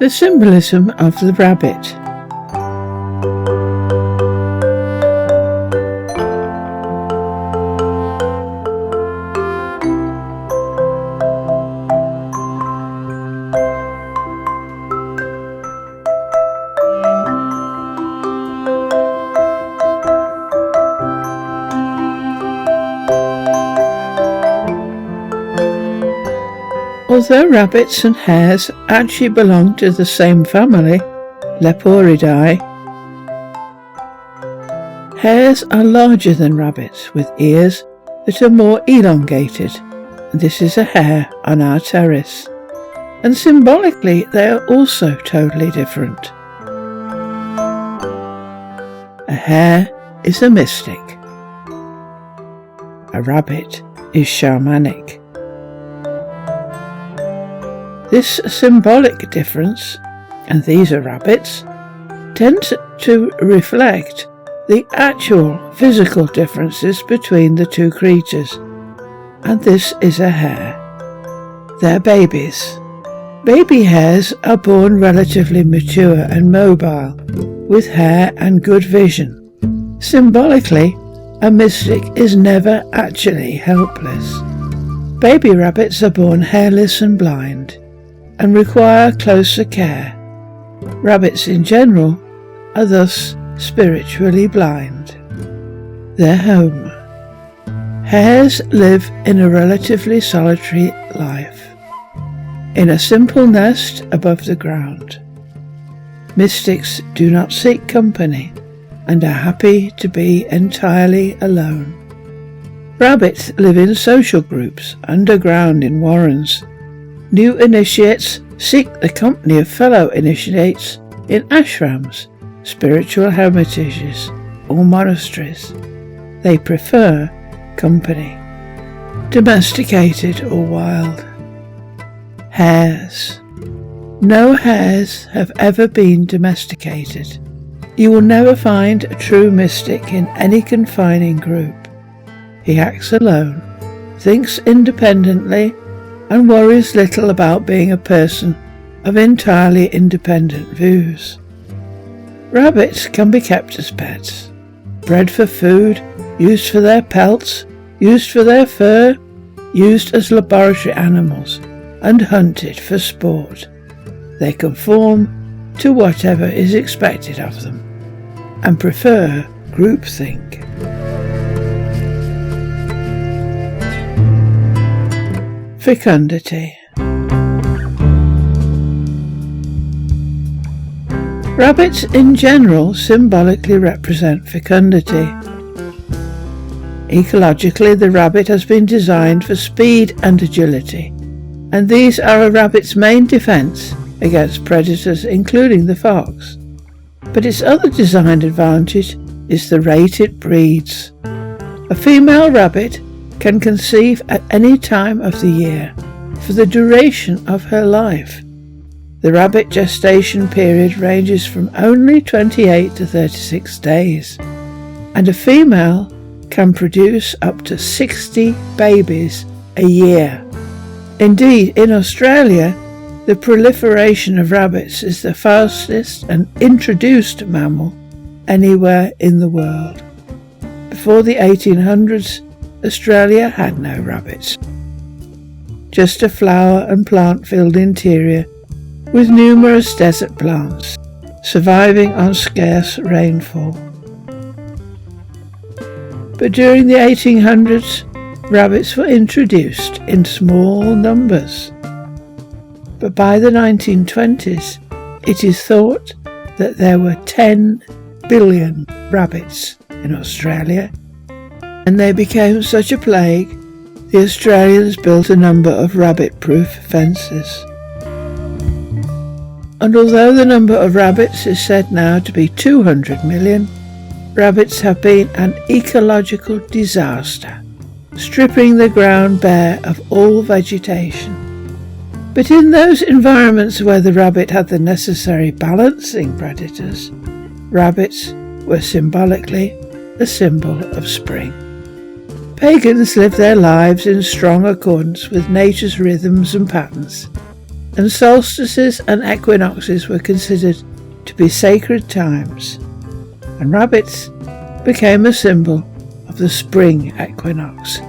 The symbolism of the rabbit. Although rabbits and hares actually belong to the same family, Leporidae, hares are larger than rabbits with ears that are more elongated. This is a hare on our terrace. And symbolically they are also totally different. A hare is a mystic. A rabbit is shamanic. This symbolic difference, and these are rabbits, tends to reflect the actual physical differences between the two creatures, and this is a hare. They're babies. Baby hares are born relatively mature and mobile, with hair and good vision. Symbolically, a mystic is never actually helpless. Baby rabbits are born hairless and blind, and require closer care. Rabbits in general are thus spiritually blind. Their home. Hares live in a relatively solitary life, in a simple nest above the ground. Mystics do not seek company and are happy to be entirely alone. Rabbits live in social groups underground in warrens. New initiates seek the company of fellow initiates in ashrams, spiritual hermitages, or monasteries. They prefer company. Domesticated or wild. Hares. No hares have ever been domesticated. You will never find a true mystic in any confining group. He acts alone, thinks independently, and worries little about being a person of entirely independent views. Rabbits can be kept as pets, bred for food, used for their pelts, used for their fur, used as laboratory animals, and hunted for sport. They conform to whatever is expected of them, and prefer groupthink. Fecundity. Rabbits in general symbolically represent fecundity. Ecologically, the rabbit has been designed for speed and agility, and these are a rabbit's main defense against predators, including the fox. But its other design advantage is the rate it breeds. A female rabbit can conceive at any time of the year for the duration of her life. The rabbit gestation period ranges from only 28 to 36 days, and a female can produce up to 60 babies a year. Indeed, in Australia, the proliferation of rabbits is the fastest and introduced mammal anywhere in the world. Before the 1800s, Australia had no rabbits, just a flower and plant-filled interior with numerous desert plants, surviving on scarce rainfall. But during the 1800s, rabbits were introduced in small numbers. But by the 1920s, it is thought that there were 10 billion rabbits in Australia, and they became such a plague, the Australians built a number of rabbit-proof fences. And although the number of rabbits is said now to be 200 million, rabbits have been an ecological disaster, stripping the ground bare of all vegetation. But in those environments where the rabbit had the necessary balancing predators, rabbits were symbolically a symbol of spring. Pagans lived their lives in strong accordance with nature's rhythms and patterns. and solstices and equinoxes were considered to be sacred times, and rabbits became a symbol of the spring equinox,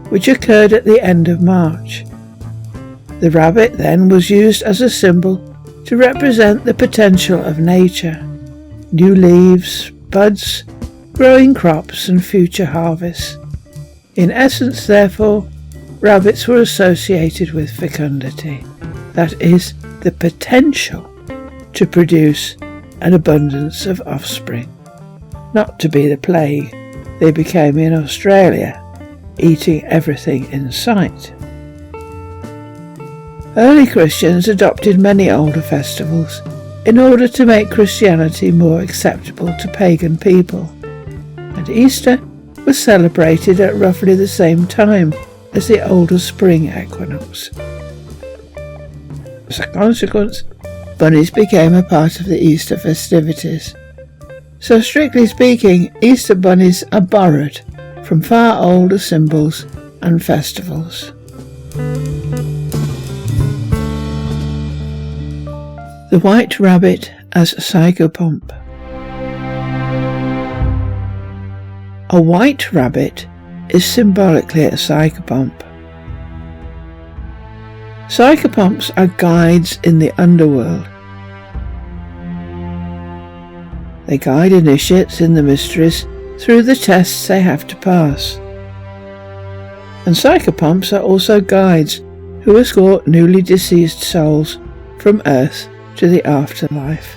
which occurred at the end of March. The rabbit then was used as a symbol to represent the potential of nature, new leaves, buds, growing crops and future harvests. In essence, therefore, rabbits were associated with fecundity, that is, the potential to produce an abundance of offspring. Not to be the plague they became in Australia, eating everything in sight. Early Christians adopted many older festivals in order to make Christianity more acceptable to pagan people, and Easter was celebrated at roughly the same time as the older spring equinox. As a consequence, bunnies became a part of the Easter festivities. So strictly speaking, Easter bunnies are borrowed from far older symbols and festivals. The white rabbit as psychopomp. A white rabbit is symbolically a psychopomp. Psychopomps are guides in the underworld. They guide initiates in the mysteries through the tests they have to pass. And psychopomps are also guides who escort newly deceased souls from Earth to the afterlife.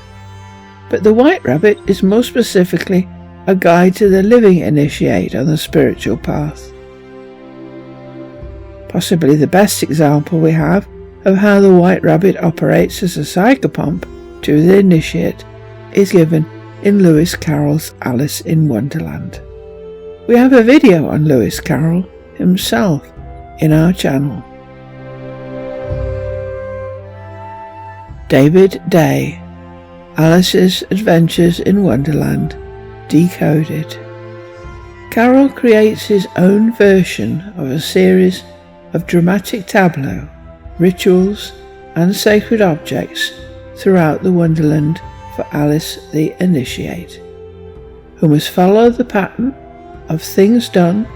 But the white rabbit is more specifically a guide to the living initiate on the spiritual path. Possibly the best example we have of how the white rabbit operates as a psychopomp to the initiate is given in Lewis Carroll's Alice in Wonderland. We have a video on Lewis Carroll himself in our channel. David Day, Alice's Adventures in Wonderland, Decoded. Carroll creates his own version of a series of dramatic tableaux, rituals and sacred objects throughout the Wonderland for Alice the Initiate, who must follow the pattern of things done,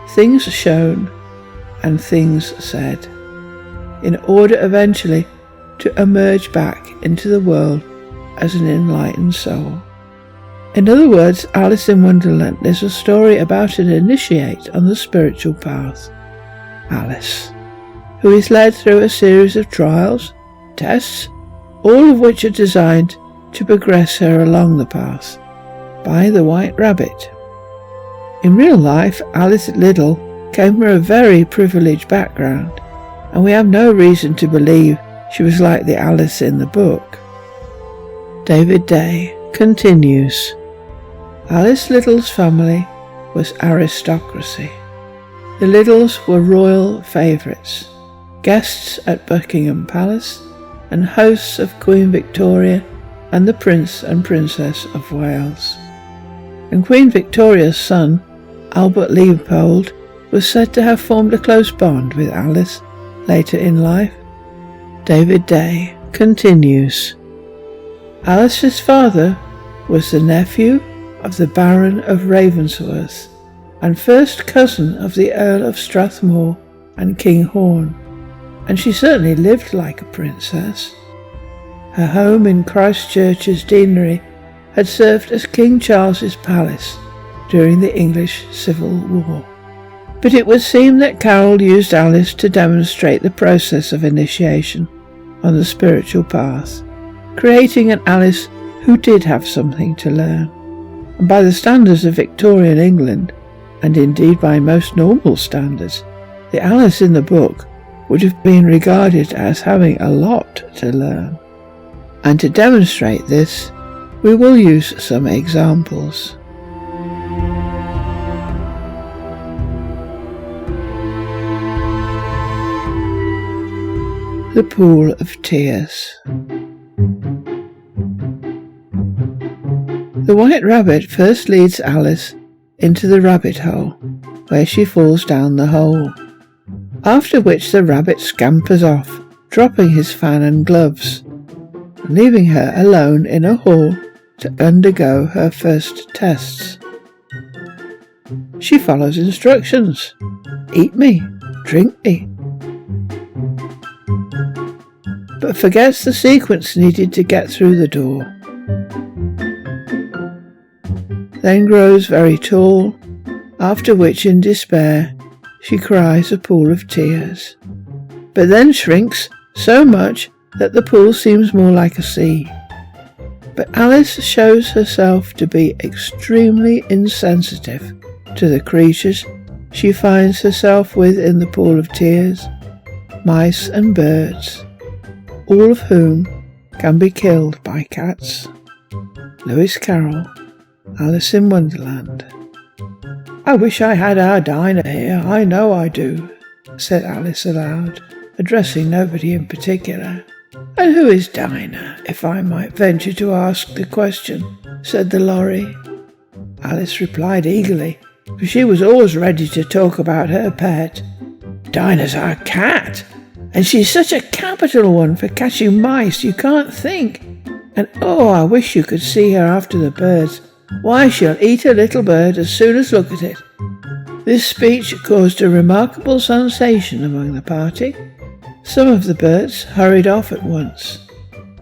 things shown and things said, in order eventually to emerge back into the world as an enlightened soul. In other words, Alice in Wonderland is a story about an initiate on the spiritual path, Alice, who is led through a series of trials, tests, all of which are designed to progress her along the path, by the white rabbit. In real life, Alice Liddell came from a very privileged background, and we have no reason to believe she was like the Alice in the book. David Day continues. Alice Liddell's family was aristocracy. The Liddells were royal favourites, guests at Buckingham Palace, and hosts of Queen Victoria and the Prince and Princess of Wales. And Queen Victoria's son, Albert Leopold, was said to have formed a close bond with Alice later in life. David Day continues. Alice's father was the nephew of the Baron of Ravensworth and first cousin of the Earl of Strathmore and King Horn, and she certainly lived like a princess. Her home in Christchurch's deanery had served as King Charles's palace during the English Civil War. But it would seem that Carroll used Alice to demonstrate the process of initiation on the spiritual path, creating an Alice who did have something to learn. And by the standards of Victorian England, and indeed by most normal standards, the Alice in the book would have been regarded as having a lot to learn. And to demonstrate this, we will use some examples. The Pool of Tears. The white rabbit first leads Alice into the rabbit hole, where she falls down the hole, after which the rabbit scampers off dropping his fan and gloves, and leaving her alone in a hall to undergo her first tests. She follows instructions. Eat me, drink me, but forgets the sequence needed to get through the door. Then grows very tall, after which in despair she cries a pool of tears, but then shrinks so much that the pool seems more like a sea. But Alice shows herself to be extremely insensitive to the creatures she finds herself with in the pool of tears, mice and birds, all of whom can be killed by cats. Lewis Carroll, Alice in Wonderland. "I wish I had our Dinah here, I know I do," said Alice aloud, addressing nobody in particular. "And who is Dinah, if I might venture to ask the question?" said the lorry. Alice replied eagerly, for she was always ready to talk about her pet. "Dinah's our cat, and she's such a capital one for catching mice you can't think. And oh, I wish you could see her after the birds. Why, she'll eat a little bird as soon as look at it." This speech caused a remarkable sensation among the party. Some of the birds hurried off at once.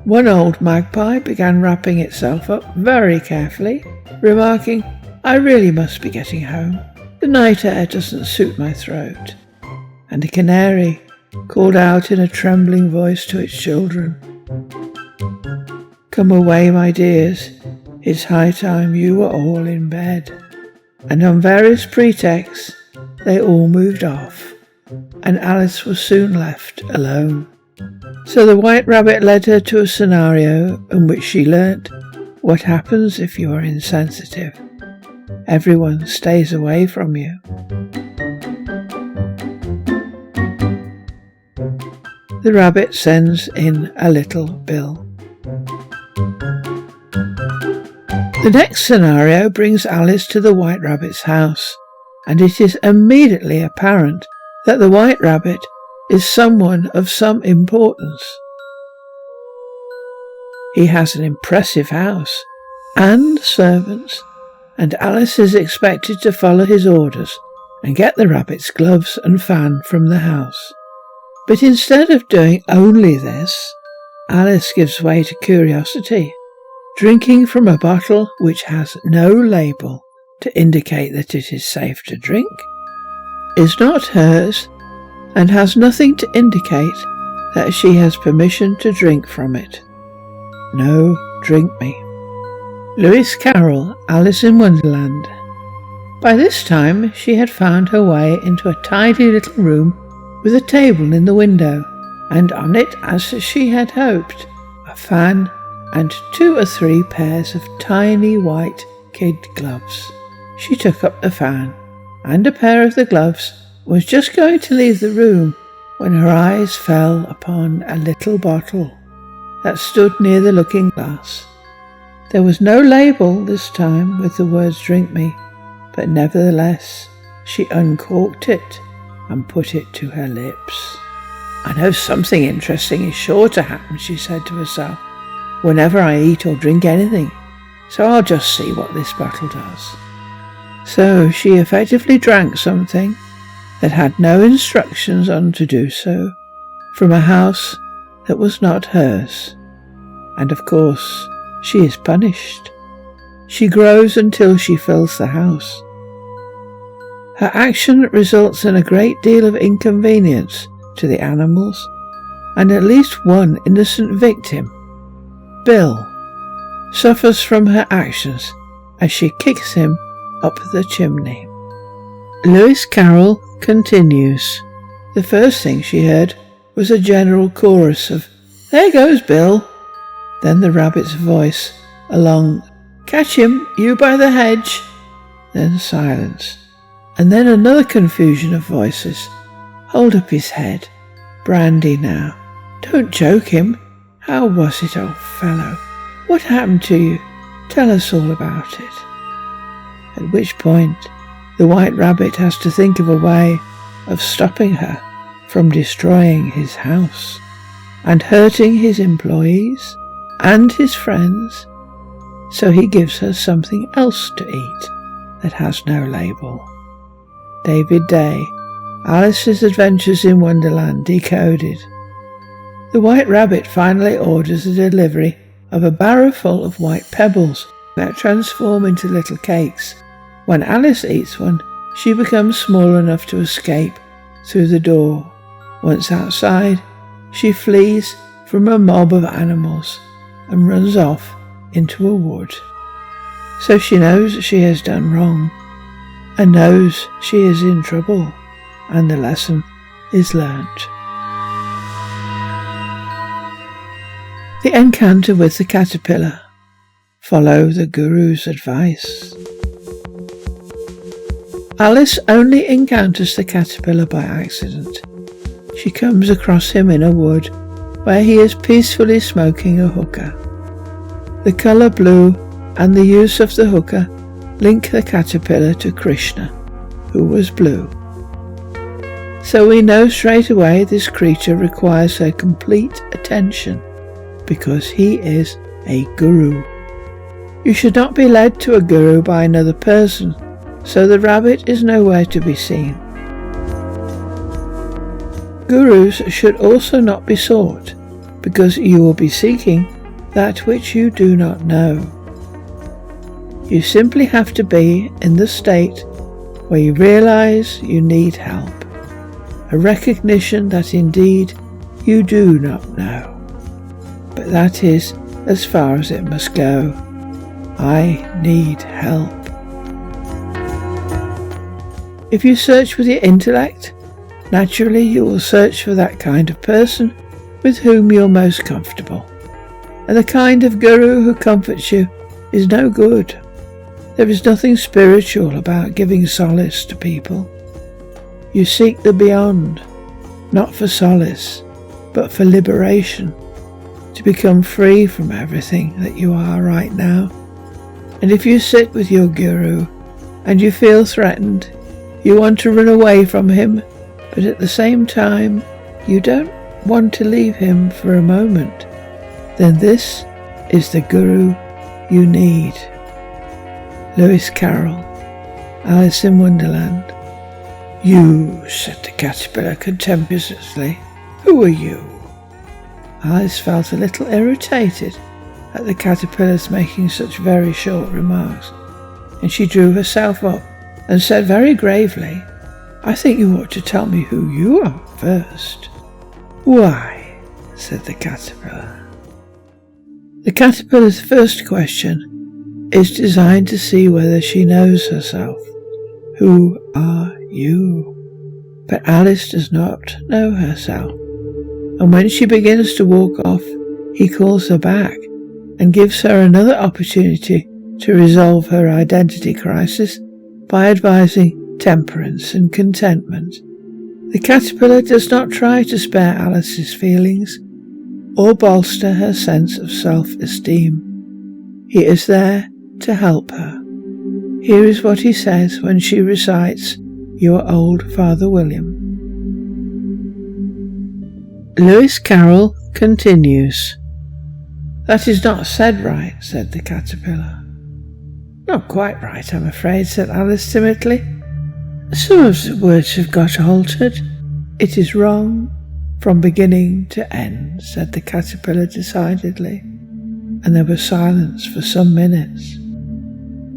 One old magpie began wrapping itself up very carefully, remarking, "I really must be getting home. The night air doesn't suit my throat." And a canary called out in a trembling voice to its children, "Come away, my dears. It's high time you were all in bed." And on various pretexts, they all moved off, and Alice was soon left alone. So the White Rabbit led her to a scenario in which she learnt what happens if you are insensitive. Everyone stays away from you. The rabbit sends in a little bill. The next scenario brings Alice to the White Rabbit's house, and it is immediately apparent that the White Rabbit is someone of some importance. He has an impressive house and servants, and Alice is expected to follow his orders and get the rabbit's gloves and fan from the house. But instead of doing only this, Alice gives way to curiosity, drinking from a bottle which has no label to indicate that it is safe to drink, is not hers, and has nothing to indicate that she has permission to drink from it. No, drink me. Lewis Carroll, Alice in Wonderland. By this time she had found her way into a tidy little room with a table in the window, and on it, as she had hoped, a fan and 2 or 3 pairs of tiny white kid gloves. She took up the fan and a pair of the gloves, was just going to leave the room when her eyes fell upon a little bottle that stood near the looking glass. There was no label this time with the words "drink me," but nevertheless she uncorked it and put it to her lips. "I know something interesting is sure to happen," she said to herself, "whenever I eat or drink anything, so I'll just see what this bottle does." So she effectively drank something that had no instructions on to do so, from a house that was not hers. And of course she is punished. She grows until she fills the house. Her action results in a great deal of inconvenience to the animals, and at least one innocent victim, Bill, suffers from her actions as she kicks him up the chimney. Lewis Carroll continues. The first thing she heard was a general chorus of "There goes Bill." Then the rabbit's voice along, "Catch him, you by the hedge." Then silence, and then another confusion of voices. "Hold up his head. Brandy now. Don't choke him. How was it, old fellow? What happened to you? Tell us all about it." At which point the White Rabbit has to think of a way of stopping her from destroying his house. and hurting his employees and his friends, so he gives her something else to eat that has no label. David Day, Alice's Adventures in Wonderland Decoded. The White Rabbit finally orders the delivery of a barrow full of white pebbles that transform into little cakes. When Alice eats one, she becomes small enough to escape through the door. Once outside, she flees from a mob of animals and runs off into a wood. So she knows she has done wrong, and knows she is in trouble, and the lesson is learnt. The encounter with the caterpillar. Follow the guru's advice. Alice only encounters the caterpillar by accident. She comes across him in a wood where he is peacefully smoking a hookah. The colour blue and the use of the hookah link the caterpillar to Krishna, who was blue. So we know straight away this creature requires her complete attention, because he is a guru. You should not be led to a guru by another person, so the rabbit is nowhere to be seen. Gurus should also not be sought, because you will be seeking that which you do not know. You simply have to be in the state where you realize you need help, a recognition that indeed you do not know. But that is as far as it must go. I need help. If you search with your intellect, naturally you will search for that kind of person with whom you're most comfortable. And the kind of guru who comforts you is no good. There is nothing spiritual about giving solace to people. You seek the beyond, not for solace, but for liberation, to become free from everything that you are right now. And if you sit with your guru and you feel threatened, you want to run away from him, but at the same time you don't want to leave him for a moment, then this is the guru you need. Lewis Carroll, Alice in Wonderland. You, said the caterpillar contemptuously. Who are you? Alice felt a little irritated at the caterpillar's making such very short remarks, and she drew herself up and said very gravely, I think you ought to tell me who you are first. Why? Said the caterpillar. The caterpillar's first question is designed to see whether she knows herself. Who are you? But Alice does not know herself, and when she begins to walk off, he calls her back and gives her another opportunity to resolve her identity crisis by advising temperance and contentment. The caterpillar does not try to spare Alice's feelings or bolster her sense of self-esteem. He is there to help her. Here is what he says when she recites Your Old Father William. Lewis Carroll continues. That is not said right, said the caterpillar. Not quite right, I'm afraid, said Alice timidly. Some of the words have got altered. It is wrong from beginning to end, said the caterpillar decidedly, and there was silence for some minutes.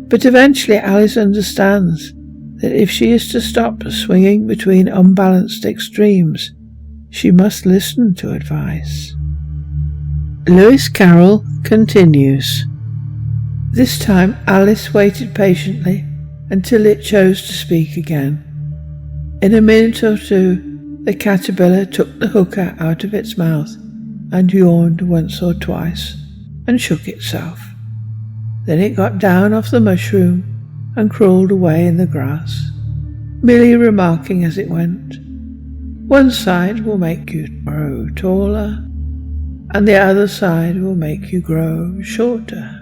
But eventually Alice understands that if she is to stop swinging between unbalanced extremes, she must listen to advice. Lewis Carroll continues. This time Alice waited patiently until it chose to speak again. In a minute or two, the caterpillar took the hookah out of its mouth and yawned once or twice and shook itself. Then it got down off the mushroom and crawled away in the grass, merely remarking as it went, one side will make you grow taller, and the other side will make you grow shorter.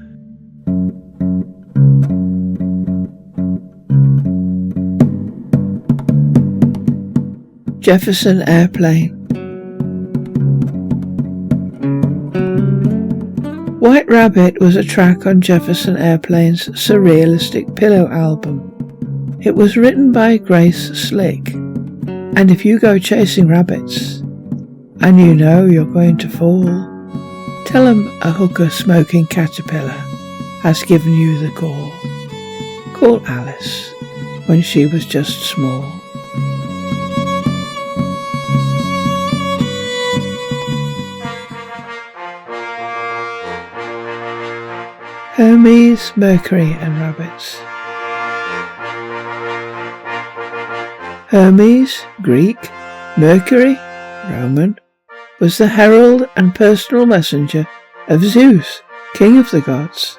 Jefferson Airplane. White Rabbit was a track on Jefferson Airplane's Surrealistic Pillow album. It was written by Grace Slick. And if you go chasing rabbits, and you know you're going to fall, tell 'em a hooker smoking caterpillar has given you the call. Call Alice when she was just small. Hermes, Mercury and Rabbits. Hermes, Greek, Mercury, Roman, was the herald and personal messenger of Zeus, king of the gods.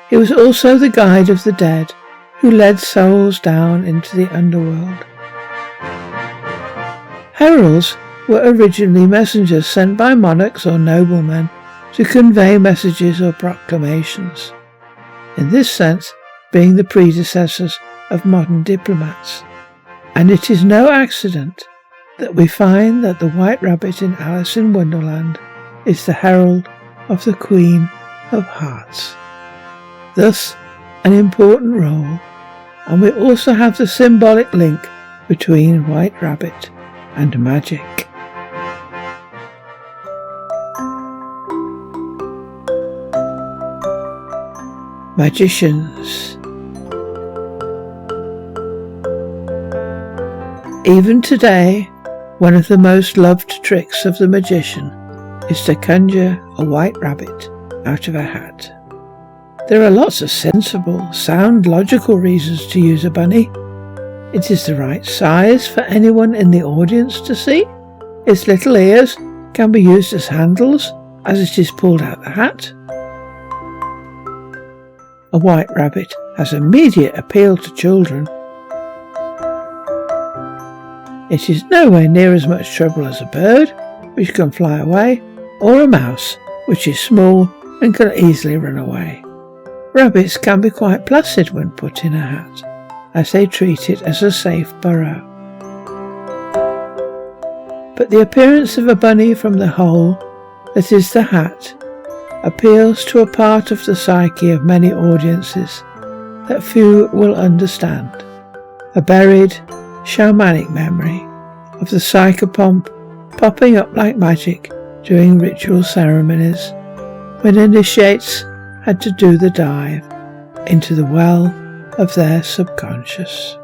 He was also the guide of the dead, who led souls down into the underworld. Heralds were originally messengers sent by monarchs or noblemen to convey messages or proclamations, in this sense being the predecessors of modern diplomats. And it is no accident that we find that the White Rabbit in Alice in Wonderland is the herald of the Queen of Hearts. Thus, an important role, and we also have the symbolic link between White Rabbit and magic. Magicians. Even today, one of the most loved tricks of the magician is to conjure a white rabbit out of a hat. There are lots of sensible, sound, logical reasons to use a bunny. It is the right size for anyone in the audience to see. Its little ears can be used as handles as it is pulled out the hat. A white rabbit has immediate appeal to children. It is nowhere near as much trouble as a bird, which can fly away, or a mouse, which is small and can easily run away. Rabbits can be quite placid when put in a hat, as they treat it as a safe burrow. But the appearance of a bunny from the hole that is the hat appeals to a part of the psyche of many audiences that few will understand, a buried, shamanic memory of the psychopomp popping up like magic during ritual ceremonies when initiates had to do the dive into the well of their subconscious.